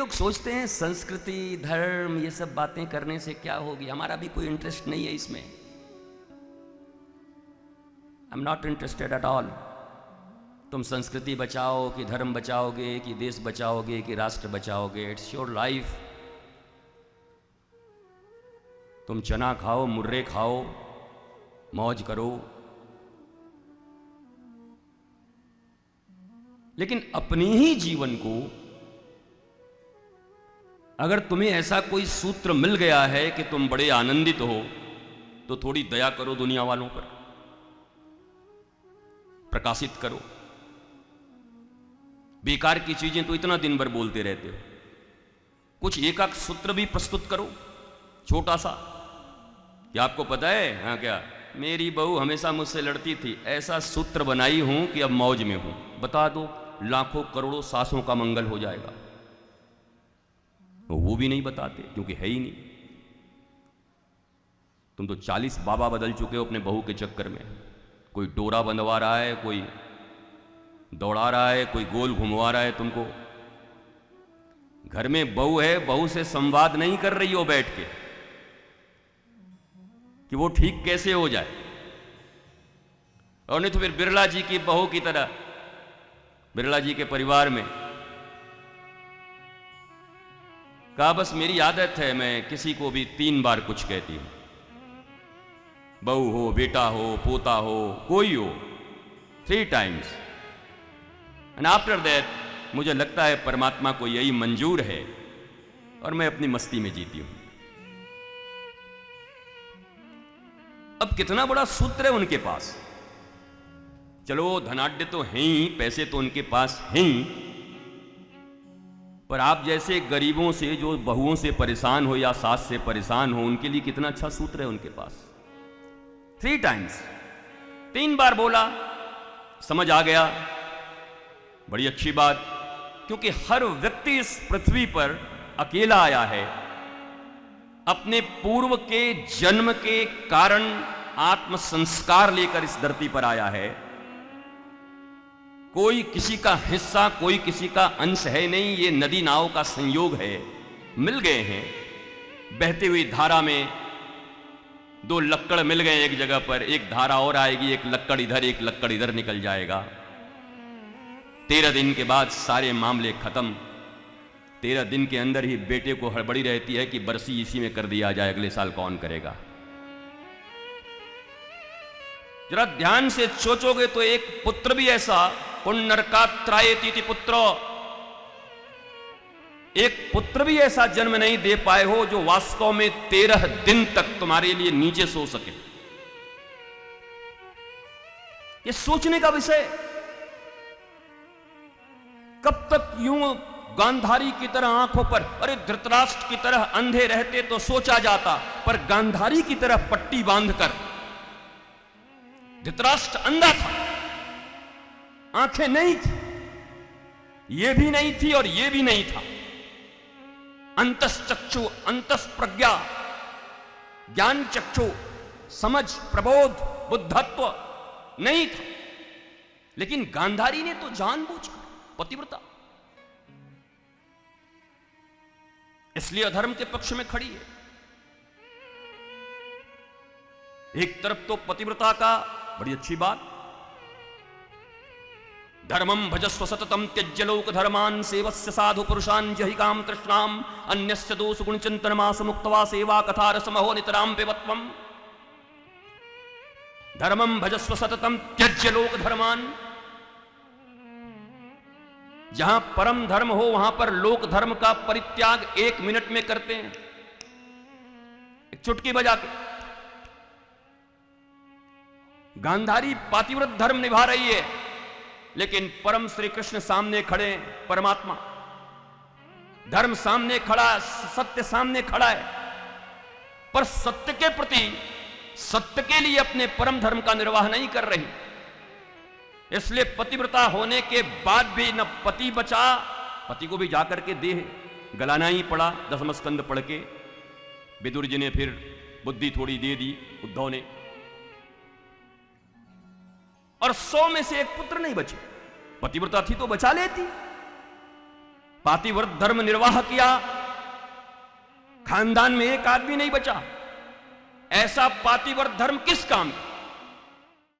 लोग सोचते हैं संस्कृति धर्म ये सब बातें करने से क्या होगी, हमारा भी कोई इंटरेस्ट नहीं है इसमें। I am not interested at all. तुम संस्कृति बचाओ कि धर्म बचाओगे कि देश बचाओगे कि राष्ट्र बचाओगे, इट्स योर लाइफ। तुम चना खाओ, मुर्रे खाओ, मौज करो, लेकिन अपने ही जीवन को अगर तुम्हें ऐसा कोई सूत्र मिल गया है कि तुम बड़े आनंदित हो, तो थोड़ी दया करो दुनिया वालों पर, प्रकाशित करो। बेकार की चीजें तो इतना दिन भर बोलते रहते हो, कुछ एक आध सूत्र भी प्रस्तुत करो छोटा सा। क्या आपको पता है, हाँ क्या, मेरी बहू हमेशा मुझसे लड़ती थी, ऐसा सूत्र बनाई हूं कि अब मौज में हूं। बता दो, लाखों करोड़ों सासों का मंगल हो जाएगा। वो भी नहीं बताते क्योंकि है ही नहीं। तुम तो 40 बाबा बदल चुके हो अपने बहू के चक्कर में। कोई डोरा बंधवा रहा है, कोई दौड़ा रहा है, कोई गोल घुमवा रहा है तुमको। घर में बहू है, बहू से संवाद नहीं कर रही हो बैठ के कि वो ठीक कैसे हो जाए। और नहीं तो फिर बिरला जी की बहू की तरह, बिरला जी के परिवार में कहा बस मेरी आदत है, मैं किसी को भी 3 बार कुछ कहती हूं, बहू हो, बेटा हो, पोता हो, कोई हो, 3 टाइम्स। एंड आफ्टर दैट मुझे लगता है परमात्मा को यही मंजूर है और मैं अपनी मस्ती में जीती हूं। अब कितना बड़ा सूत्र है उनके पास। चलो धनाढ्य तो हैं ही, पैसे तो उनके पास हैं ही, पर आप जैसे गरीबों से जो बहुओं से परेशान हो या सास से परेशान हो, उनके लिए कितना अच्छा सूत्र है उनके पास। 3 टाइम्स, 3 बार बोला, समझ आ गया, बड़ी अच्छी बात। क्योंकि हर व्यक्ति इस पृथ्वी पर अकेला आया है, अपने पूर्व के जन्म के कारण आत्म संस्कार लेकर इस धरती पर आया है। कोई किसी का हिस्सा, कोई किसी का अंश है नहीं, ये नदी नाव का संयोग है, मिल गए हैं। बहती हुई धारा में 2 लक्कड़ मिल गए एक जगह पर, एक धारा और आएगी, एक लक्कड़ इधर एक लक्कड़ इधर निकल जाएगा। 13 दिन के बाद सारे मामले खत्म। 13 दिन के अंदर ही बेटे को हड़बड़ी रहती है कि बरसी इसी में कर दिया जाए, अगले साल कौन करेगा। जरा ध्यान से सोचोगे तो एक पुत्र भी ऐसा, पुण्यर्कात्रायेति पुत्र, एक पुत्र भी ऐसा जन्म नहीं दे पाए हो जो वास्तव में 13 दिन तक तुम्हारे लिए नीचे सो सके। ये सोचने का विषय। कब तक यूं गांधारी की तरह आंखों पर, अरे धृतराष्ट्र की तरह अंधे रहते तो सोचा जाता, पर गांधारी की तरह पट्टी बांधकर। धृतराष्ट्र अंधा था, आंखें नहीं थी, ये भी नहीं थी और ये भी नहीं था। अंतश्चक्षु, अंतस्प्रज्ञा, ज्ञान चक्षु, समझ, प्रबोध, बुद्धत्व नहीं था। लेकिन गांधारी ने तो जानबूझकर, पतिव्रता, इसलिए अधर्म के पक्ष में खड़ी है। एक तरफ तो पतिव्रता का बड़ी अच्छी बात, धर्मम भजस्व सततम त्यज्य लोक धर्मान सेवस्य साधु पुरुषान जहि काम तृष्णाम अन्यस्य दोष गुण चिंतन मास मुक्तवा सेवा कथा रसमहो नितराम पिबत्वम। धर्मम भजस्व सततम त्यज्य लोक धर्मान, जहां परम धर्म हो वहां पर लोक धर्म का परित्याग 1 मिनट में करते हैं, एक चुटकी बजा के। गांधारी पातिव्रत धर्म निभा रही है, लेकिन परम श्री कृष्ण सामने खड़े, परमात्मा धर्म सामने खड़ा, सत्य सामने खड़ा है, पर सत्य के प्रति, सत्य के लिए अपने परम धर्म का निर्वाह नहीं कर रही। इसलिए पतिव्रता होने के बाद भी न पति बचा, पति को भी जाकर के देह गलाना ही पड़ा। 10वें स्कंद पढ़ के विदुर जी ने फिर बुद्धि थोड़ी दे दी उद्धव ने, और 100 में से 1 पुत्र नहीं बचे। पतिव्रता थी तो बचा लेती, पातिव्रत धर्म निर्वाह किया, खानदान में एक आदमी नहीं बचा। ऐसा पातिव्रत धर्म किस काम का?